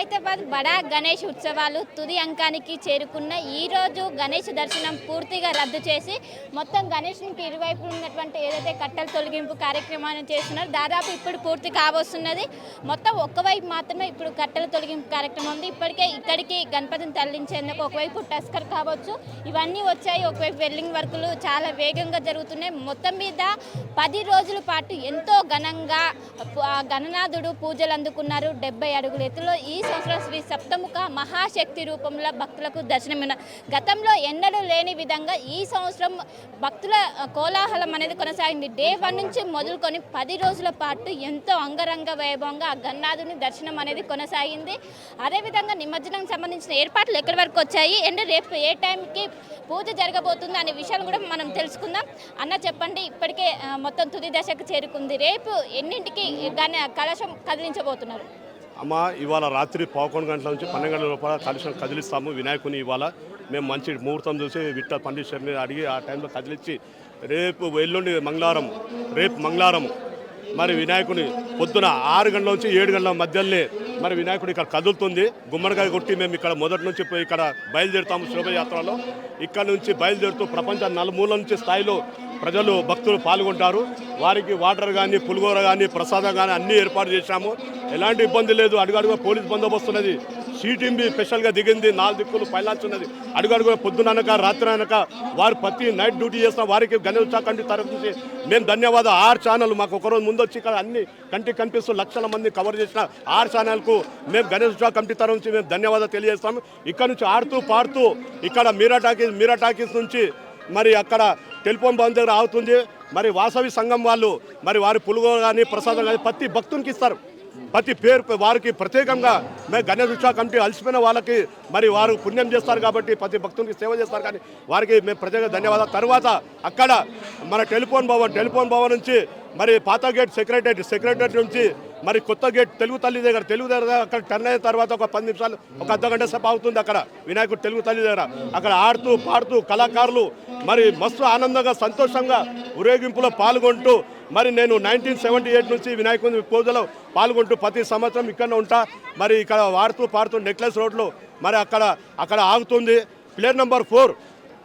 ఖైరతాబాద్ బడా గణేష్ ఉత్సవాలు తుది అంకానికి చేరుకున్న ఈరోజు గణేష్ దర్శనం పూర్తిగా రద్దు చేసి మొత్తం గణేష్కి ఇరువైపు ఉన్నటువంటి ఏదైతే కట్టల తొలగింపు కార్యక్రమాన్ని చేస్తున్నారు దాదాపు ఇప్పుడు పూర్తి కాబోతున్నది. మొత్తం ఒక్కవైపు మాత్రమే ఇప్పుడు కట్టల తొలగింపు కార్యక్రమం ఉంది. ఇప్పటికే ఇక్కడికి గణపతిని తరలించేందుకు ఒకవైపు టస్కర్ కావచ్చు ఇవన్నీ వచ్చాయి, ఒకవైపు వెల్డింగ్ వర్కులు చాలా వేగంగా జరుగుతున్నాయి. మొత్తం మీద 10 రోజుల పాటు ఎంతో ఘనంగా గణనాథుడు పూజలు అందుకున్నారు. 70 అడుగుల ఎత్తులో ఈ సంవత్సరం శ్రీ సప్తముఖ మహాశక్తి రూపంలో భక్తులకు దర్శనమిన్న గతంలో ఎన్నడూ లేని విధంగా ఈ సంవత్సరం భక్తుల కోలాహలం అనేది కొనసాగింది. డే 1 నుంచి మొదలుకొని 10 రోజుల పాటు ఎంతో అంగరంగ వైభవంగా ఆ గణనాథుని దర్శనం అనేది కొనసాగింది. అదేవిధంగా నిమజ్జనం సంబంధించిన ఏర్పాట్లు ఎక్కడి వరకు వచ్చాయి అండ్ రేపు ఏ టైంకి పూజ జరగబోతుంది అనే విషయాలు కూడా మనం తెలుసుకుందాం. అన్న చెప్పండి, ఇప్పటికే మొత్తం తుది దశకు చేరుకుంది. రేపు ఎన్నింటికి కలశం కదిలించబోతున్నారు? అమ్మ, ఇవాళ రాత్రి 11 గంటల నుంచి 12 గంటల లోపల కలుషం కదిలిస్తాము. వినాయకుని ఇవాళ మేము మంచి ముహూర్తం చూసి విట్ట పండితుని అడిగి ఆ టైంలో కదిలించి రేపు ఎల్లుండి మంగళవారం, రేపు మంగళవారం మరి వినాయకుని పొద్దున 6 గంటల నుంచి 7 గంటల మధ్యలోనే మరి వినాయకుడు ఇక్కడ కదులుతుంది. గుమ్మడికాయ కొట్టి మేము ఇక్కడ మొదటి నుంచి ఇక్కడ బయలుదేరుతాము. శోభయాత్రలో ఇక్కడ నుంచి బయలుదేరుతూ ప్రపంచ నలుమూల నుంచి స్థాయిలో ప్రజలు భక్తులు పాల్గొంటారు. వారికి వాటర్ కానీ పులిగోర కానీ ప్రసాదం కానీ అన్నీ ఏర్పాటు చేశాము. ఎలాంటి ఇబ్బంది లేదు. అడుగడుగు పోలీస్ బందోబస్తు ఉన్నది. సిటీఎంబీ స్పెషల్గా దిగింది. 4 దిక్కులు పైలాల్సి ఉన్నది. అడుగడుగు పొద్దున అనక రాత్రి అనక వారు ప్రతి నైట్ డ్యూటీ చేస్తాం. వారికి గణేష్ కంటి తరఫు నుంచి మేము ధన్యవాదాలు. 6 ఛానల్ మాకు ఒకరోజు ముందు వచ్చి ఇక్కడ అన్ని కంటికి కనిపిస్తూ లక్షల మంది కవర్ చేసిన 6 ఛానల్కు మేము గణేష్ కంటి తరఫు నుంచి మేము ధన్యవాదాలు తెలియజేస్తాము. ఇక్కడ నుంచి ఆడుతూ పాడుతూ ఇక్కడ మీరా టాకీస్ నుంచి మరి అక్కడ టెలిఫోన్ బంద్ దగ్గర ఆగుతుంది. మరి వాసవి సంఘం వాళ్ళు మరి వారి పులుగో కానీ ప్రసాదం కానీ ప్రతి భక్తునికి ఇస్తారు. ప్రతి పేరు వారికి ప్రత్యేకంగా మేము గణేష్ ఉత్సవ కమిటీ అలసిపోయిన వాళ్ళకి మరి వారు పుణ్యం చేస్తారు కాబట్టి ప్రతి భక్తునికి సేవ చేస్తారు. కానీ వారికి మేము ప్రత్యేక ధన్యవాదాలు. తర్వాత అక్కడ మన టెలిఫోన్ భవన్ నుంచి మరి పాత గేట్ సెక్రటరీ నుంచి మరి కొత్త గేట్ తెలుగు తల్లి దగ్గర అక్కడ టర్న్ అయిన తర్వాత ఒక 10 నిమిషాలు ఒక అర్ధగంట సేపు అవుతుంది. అక్కడ వినాయకుడు తెలుగు తల్లి దగ్గర అక్కడ ఆడుతూ పాడుతూ కళాకారులు మరి మస్తు ఆనందంగా సంతోషంగా ఊరేగింపులో పాల్గొంటూ మరి నేను 1978 నుంచి వినాయకుని పూజలో పాల్గొంటూ ప్రతి సంవత్సరం ఇక్కడ ఉంటా. మరి ఇక్కడ వాడుతూ పాడుతూ నెక్లెస్ రోడ్లో మరి అక్కడ ఆగుతుంది. ప్లేయర్ నెంబర్ 4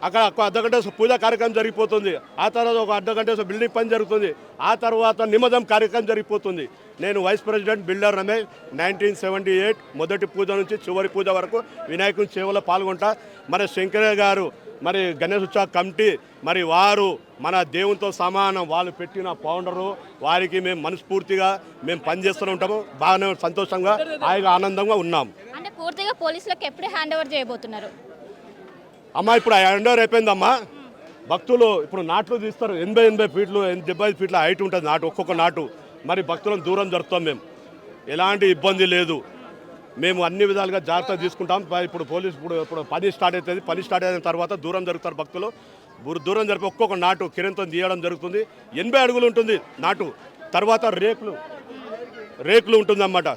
అక్కడ ఒక అర్ధగంట పూజా కార్యక్రమం జరిగిపోతుంది. ఆ తర్వాత ఒక అర్ధగంట బిల్డింగ్ పని జరుగుతుంది. ఆ తర్వాత నిమజ్జనం కార్యక్రమం జరిగిపోతుంది. నేను వైస్ ప్రెసిడెంట్ బిల్డర్ రమేష్ 1978 మొదటి పూజ నుంచి చివరి పూజ వరకు వినాయకుని సేవలో పాల్గొంటా. మరి శంకరయ్య గారు మరి గణేష్ ఉత్సవ కమిటీ మరి వారు మన దేవునితో సమానం. వాళ్ళు పెట్టిన ఫౌండరు. వారికి మేము మనస్ఫూర్తిగా మేము పనిచేస్తూనే ఉంటాము. బాగానే సంతోషంగా హాయిగా ఆనందంగా ఉన్నాము. అంటే పూర్తిగా పోలీసులకు ఎప్పుడు హ్యాండ్ ఓవర్ చేయబోతున్నారు? అమ్మ, ఇప్పుడు హ్యాండ్ ఓవర్ అయిపోయిందమ్మా. భక్తులు ఇప్పుడు నాట్లు తీస్తారు. 80 ఫీట్లు 75 ఫీట్ల హైట్ ఉంటుంది నాటు, ఒక్కొక్క నాటు. మరి భక్తులను దూరం జరుపుతాం. మేము ఎలాంటి ఇబ్బంది లేదు. మేము అన్ని విధాలుగా జాగ్రత్త తీసుకుంటాం. ఇప్పుడు పోలీసు ఇప్పుడు పని స్టార్ట్ అవుతుంది. పని స్టార్ట్ అయిన తర్వాత దూరం జరుగుతారు భక్తులు. దూరం జరిపి ఒక్కొక్క నాటు కిరణ్తో తీయడం జరుగుతుంది. 80 అడుగులు ఉంటుంది నాటు. తర్వాత రేకులు ఉంటుంది అన్నమాట.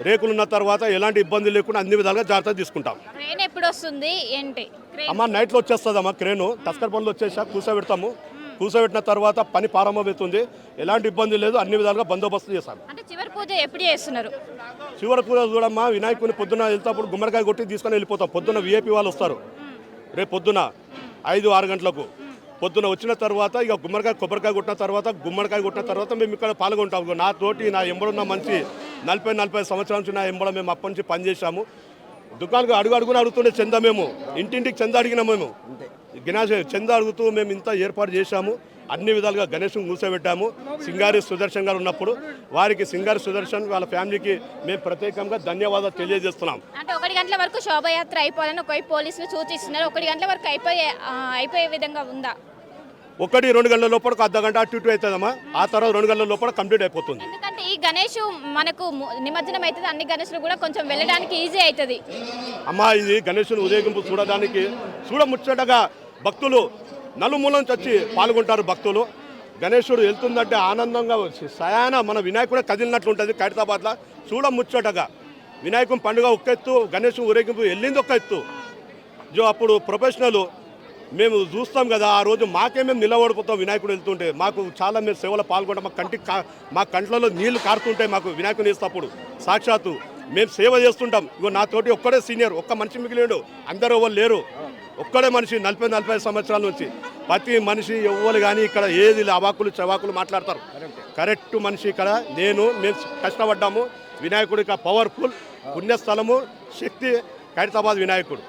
రేకులు ఉన్న తర్వాత ఎలాంటి ఇబ్బంది లేకుండా అన్ని విధాలుగా జాగ్రత్త తీసుకుంటాం. ట్రైన్ ఎప్పుడు వస్తుంది ఏంటి? అమ్మ, నైట్లో వచ్చేస్తుంది అమ్మ క్రేను. టస్కర్ పనులు వచ్చేసా కూర్చోబెడతాము. కూర్చోబెట్టిన తర్వాత పని ప్రారంభమవుతుంది. ఎలాంటి ఇబ్బంది లేదు. అన్ని విధాలుగా బందోబస్తు చేస్తాం. అంటే చివరి పూజ ఎప్పుడు చేస్తున్నారు? చివరి పూజ చూడమ్మా, వినాయకుని పొద్దున వెళ్తాప్పుడు గుమ్మడికాయ కొట్టి తీసుకొని వెళ్ళిపోతాం. పొద్దున్న విఐపి వాళ్ళు వస్తారు. రేపు పొద్దున 5-6 గంటలకు పొద్దున వచ్చిన తర్వాత ఇక కొబ్బరికాయ కొట్టిన తర్వాత మేము ఇక్కడ పాల్గొంటాం. నా ఎంబడున్న మంచి 40 సంవత్సరాల నుంచి నా ఎంబడ మేము అప్పటి నుంచి పనిచేసాము. దుకాణాలకు అడుగున అడుగుతుండే చంద. మేము ఇంటింటికి చంద అడిగినాం. మేము గణేష్ చంద అడుగుతూ మేము ఇంత ఏర్పాటు చేశాము. అన్ని విధాలుగా గణేష్ను కూర్చోబెట్టాము. సింగారి సుదర్శన్ గారు ఉన్నప్పుడు వారికి సింగారి సుదర్శన్ వాళ్ళ ఫ్యామిలీకి మేము ప్రత్యేకంగా ధన్యవాదాలు తెలియజేస్తున్నాం. అంటే 1 గంటల వరకు శోభయాత్ర అయిపోవాలని ఒకవైపు పోలీసులు సూచిస్తున్నారు. 1 గంటల వరకు అయిపోయే విధంగా ఉందా? 1-2 గంటల లోపల ఒక అర్ధగంట అటు ఇటు అవుతుందమ్మా. ఆ తర్వాత 2 గంటల లోపల కంప్లీట్ అయిపోతుంది. ఎందుకంటే ఈ గణేష్ మనకు నిమజ్జనం అవుతుంది. అన్ని గణేష్లు కూడా కొంచెం వెళ్ళడానికి ఈజీ అవుతుంది. అమ్మా, ఇది గణేషుని ఉదయగింపు చూడడానికి చూడముచ్చటగా భక్తులు నలుమూల నుంచి వచ్చి పాల్గొంటారు. భక్తులు గణేశుడు వెళ్తుందంటే ఆనందంగా సయాన మన వినాయకుడే కదిలినట్లు ఉంటుంది. ఖైరతాబాద్లో చూడముచ్చటగా వినాయకుని పండుగ ఒక ఎత్తు, గణేష్ ఊరేగింపు వెళ్ళింది ఒక ఎత్తు. అప్పుడు ప్రొఫెషనల్ మేము చూస్తాం కదా. ఆ రోజు మేము నిలబడిపోతాం. వినాయకుడు వెళ్తుంటే మాకు చాలా మేము సేవలో పాల్గొంటాం. మా కంట్లలో నీళ్లు కారుతుంటాయి. మాకు వినాయకుని వేస్తప్పుడు సాక్షాత్తు మేము సేవ చేస్తుంటాం. ఇగో నాతోటి ఒక్కడే సీనియర్, ఒక్క మనిషి మిగిలేడు, అందరూ ఎవరు లేరు. ఒక్కడే మనిషి 40 సంవత్సరాల నుంచి ప్రతి మనిషి ఎవ్వరు కానీ ఇక్కడ ఏది అవాకులు చవాకులు మాట్లాడతారు. కరెక్ట్ మనిషి ఇక్కడ మేము కష్టపడ్డాము. వినాయకుడు ఇక పవర్ఫుల్ పుణ్యస్థలము, శక్తి ఖైరతాబాద్ వినాయకుడు.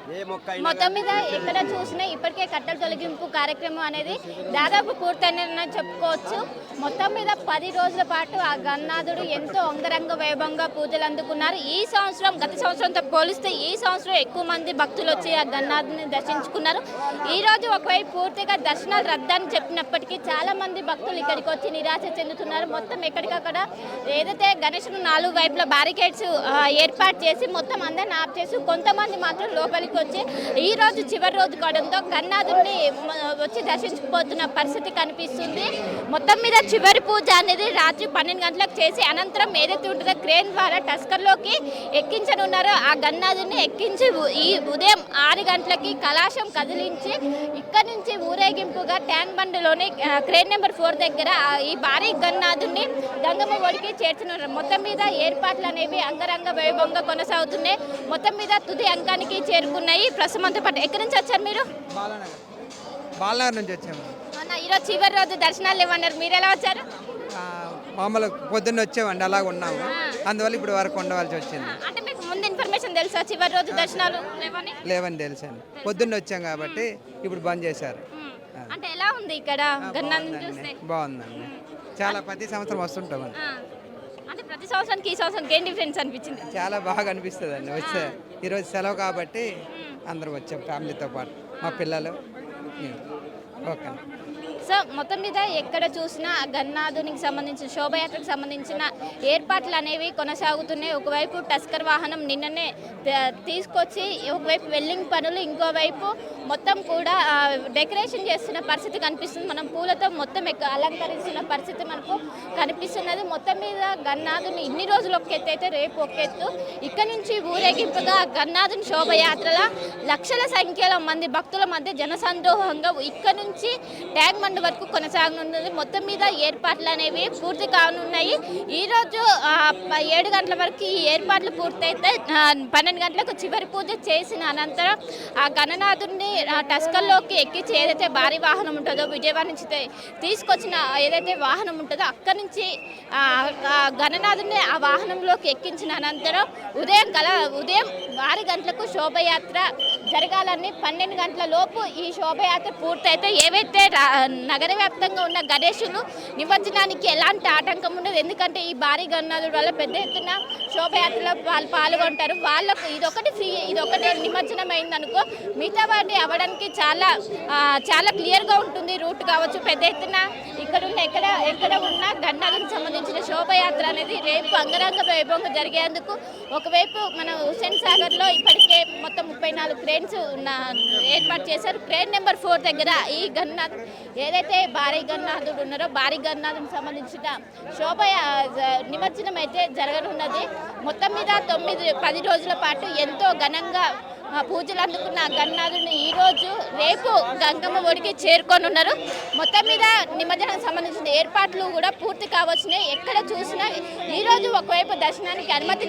మొత్తం మీద ఎక్కడ చూసినా ఇప్పటికే కట్టల తొలగింపు కార్యక్రమం అనేది దాదాపు పూర్తయిందని చెప్పుకోవచ్చు. మొత్తం మీద 10 రోజుల పాటు ఆ గన్నాథుడు ఎంతో అంగరంగ వైభవంగా పూజలు అందుకున్నారు. ఈ సంవత్సరం గత సంవత్సరంతో పోలిస్తే ఈ సంవత్సరం ఎక్కువ మంది భక్తులు వచ్చి ఆ గన్నాథుని దర్శించుకున్నారు. ఈ రోజు ఒకవైపు పూర్తిగా దర్శనాలు రద్దని చెప్పినప్పటికీ చాలా మంది భక్తులు ఇక్కడికి వచ్చి నిరాశ చెందుతున్నారు. మొత్తం ఎక్కడికక్కడ ఏదైతే గణేశుడు 4 వైపుల బ్యారికేడ్స్ ఏర్పాటు చేసి మొత్తం అందరిని ఆఫ్ చేసి కొంతమంది మాత్రం లోపలికి వచ్చి ఈ రోజు చివరి రోజు కావడంతో గన్నాథుడిని వచ్చి దర్శించుకుపోతున్న పరిస్థితి కనిపిస్తుంది. మొత్తం మీద చివరి పూజ అనేది రాత్రి 12 గంటలకు చేసి అనంతరం ఏదైతే ఉంటుందో క్రేన్ ద్వారా టస్కర్లోకి ఎక్కించనున్నారో ఆ గన్నాథుడిని ఎక్కించి ఈ ఉదయం 6 గంటలకి కలాశం కదిలించి ఇక్కడ నుంచి ఊరేగింపుగా ట్యాంక్ బండ్లోని క్రేన్ నెంబర్ 4 దగ్గర ఈ భారీ గన్నాథుడిని గంగమ్మ ఒడికి చేర్చనున్నారు. మొత్తం మీద ఏర్పాట్లు అనేవి అంగరంగ వైభవంగా కొనసాగుతున్నాయి. మొత్తం మీద తుది అంకానికి చేరుకున్నాయి. ప్రస్తుతం పాటు ఎక్కడి నుంచి వచ్చారు మీరు? బాలనగర్ నుంచి వచ్చాము. ఈరోజు చివరి రోజు దర్శనాలు ఇవ్వన్నారు, మీరు ఎలా వచ్చారు? మామూలు పొద్దున్న వచ్చామండి, అలాగ ఉన్నాము. అందువల్ల ఇప్పుడు వరకు ఉండవలసి వచ్చింది. అంటే మీకు ముందు ఇన్ఫర్మేషన్ తెలుసా చివరి రోజు దర్శనాలు లేవని తెలుసండి. పొద్దున్న వచ్చాం కాబట్టి ఇప్పుడు బంద్ చేశారు. అంటే ఎలా ఉంది ఇక్కడ గన్నాథుని చూస్తే? బాగుందండి, చాలా ప్రతి సంవత్సరం వస్తుంటామండి. అంటే ప్రతి సంవత్సరానికి ఈ సంవత్సరానికి ఏం డిఫరెన్స్ అనిపించింది? చాలా బాగా అనిపిస్తుంది అండి. వచ్చే ఈరోజు సెలవు కాబట్టి అందరం వచ్చాం ఫ్యామిలీతో పాటు, మా పిల్లలు. ఓకే. సో మొత్తం మీద ఎక్కడ చూసినా గన్నాథునికి సంబంధించిన శోభయాత్రకు సంబంధించిన ఏర్పాట్లు అనేవి కొనసాగుతున్నాయి. ఒకవైపు టస్కర్ వాహనం నిన్ననే తీసుకొచ్చి ఒకవైపు వెల్లింగ్ పనులు, ఇంకోవైపు మొత్తం కూడా డెకరేషన్ చేస్తున్న పరిస్థితి కనిపిస్తుంది. మనం పూలతో మొత్తం అలంకరిస్తున్న పరిస్థితి మనకు కనిపిస్తున్నది. మొత్తం మీద గన్నాథుని ఇన్ని రోజులు ఒక ఎత్తు అయితే రేపు ఒక ఎత్తు. ఇక్కడ నుంచి ఊరేగింపుగా గన్నాథుని శోభయాత్రల లక్షల సంఖ్యలో మంది భక్తుల మధ్య జనసందోహంగా ఇక్కడ నుంచి ట్యాంక్ బండ్ వరకు కొనసాగనున్నది. మొత్తం మీద ఏర్పాట్లు అనేవి పూర్తి కానున్నాయి. ఈరోజు 7 గంటల వరకు ఈ ఏర్పాట్లు పూర్తయితే 12 గంటలకు చివరి పూజ చేసిన అనంతరం ఆ గణనాథుడిని టస్కర్లోకి ఎక్కించి ఏదైతే భారీ వాహనం ఉంటుందో విజయవాడ నుంచి తీసుకొచ్చిన ఏదైతే వాహనం ఉంటుందో అక్కడి నుంచి గణనాథుడిని ఆ వాహనంలోకి ఎక్కించిన అనంతరం ఉదయం 6 గంటలకు శోభయాత్ర జరగాలని 12 గంటల లోపు ఈ శోభయాత్ర పూర్తయితే ఏవైతే నగర వ్యాప్తంగా ఉన్న గణేశులు నిమజ్జనానికి ఎలాంటి ఆటంకం ఉండదు. ఎందుకంటే ఈ భారీ గణనాథుడి వల్ల పెద్ద ఎత్తున శోభయాత్రలో వాళ్ళు పాల్గొంటారు. వాళ్ళకు ఇదొకటి ఫ్రీ, ఇదొకటి నిమజ్జనం అయిందనుకో మిగతా వాటి అవ్వడానికి చాలా క్లియర్గా ఉంటుంది. రూట్ కావచ్చు, పెద్ద ఎత్తున ఎక్కడ ఉన్న గణనాథునికి సంబంధించిన శోభయాత్ర అనేది రేపు అంగరంగ వైభవంగా జరిగేందుకు ఒకవైపు మన హుస్సేన్ సాగర్లో ఇప్పటికే మొత్తం 34 క్రేన్స్ ఏర్పాటు చేశారు. క్రేన్ నెంబర్ 4 దగ్గర ఈ గణనాథ్ ఏదైతే భారీ గణనాథుడు ఉన్నారో భారీ గణనాథునికి సంబంధించిన నిమజ్జనం అయితే జరగనున్నది. మొత్తం మీద 9-10 రోజుల పాటు ఎంతో ఘనంగా పూజలు అందుకున్న గణనాథుడిని ఈరోజు రేపు గంగమ్మ ఒడికి చేరుకొనున్నారు. మొత్తం మీద నిమజ్జనానికి సంబంధించిన ఏర్పాట్లు కూడా పూర్తి కావచ్చున్నాయి. ఎక్కడ చూసినా ఈరోజు ఒకవైపు దర్శనానికి అనుమతి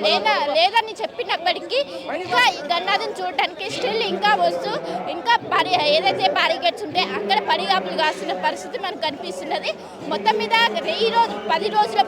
లేదని చెప్పినప్పటికీ ఇంకా ఈ గణనాథుని చూడటానికి స్టిల్ ఇంకా వస్తూ ఇంకా ఏదైతే బ్యారికేడ్స్ ఉంటే అక్కడ పడిగాపులు కాస్తున్న పరిస్థితి మనకు కనిపిస్తున్నది. మొత్తం మీద ఈ 10 రోజుల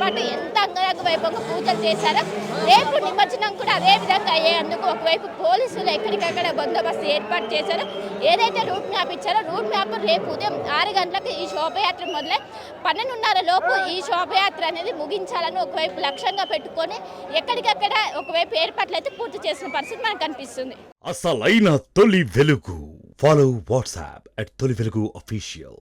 పాటు ఎంత అంగరంగ వైభవంగా పూజలు చేశారో రేపు నిమజ్జనం కూడా అదే విధంగా అయ్యేందుకు ఒకవైపు పోలీసులు ఎక్కడికక్కడ బందోబస్తు ఏర్పాటు చేశారు. ఏదైతే రూట్ మ్యాప్ ఇచ్చారో రూట్ మ్యాప్ రేపు ఉదయం 6 గంటలకు ఈ శోభయాత్ర మొదలై 12:30 లోపు ఈ శోభయాత్ర అనేది ముగించాలని ఒకవైపు లక్ష్యంగా పెట్టుకొని ఎక్కడికక్కడ ఒకవైపు ఏర్పాట్లు అయితే పూర్తి చేసిన పరిస్థితి మనకు కనిపిస్తుంది. అసలైన తొలి వెలుగు. ఫాలో వాట్సాప్ @తొలి వెలుగు అఫీషియల్.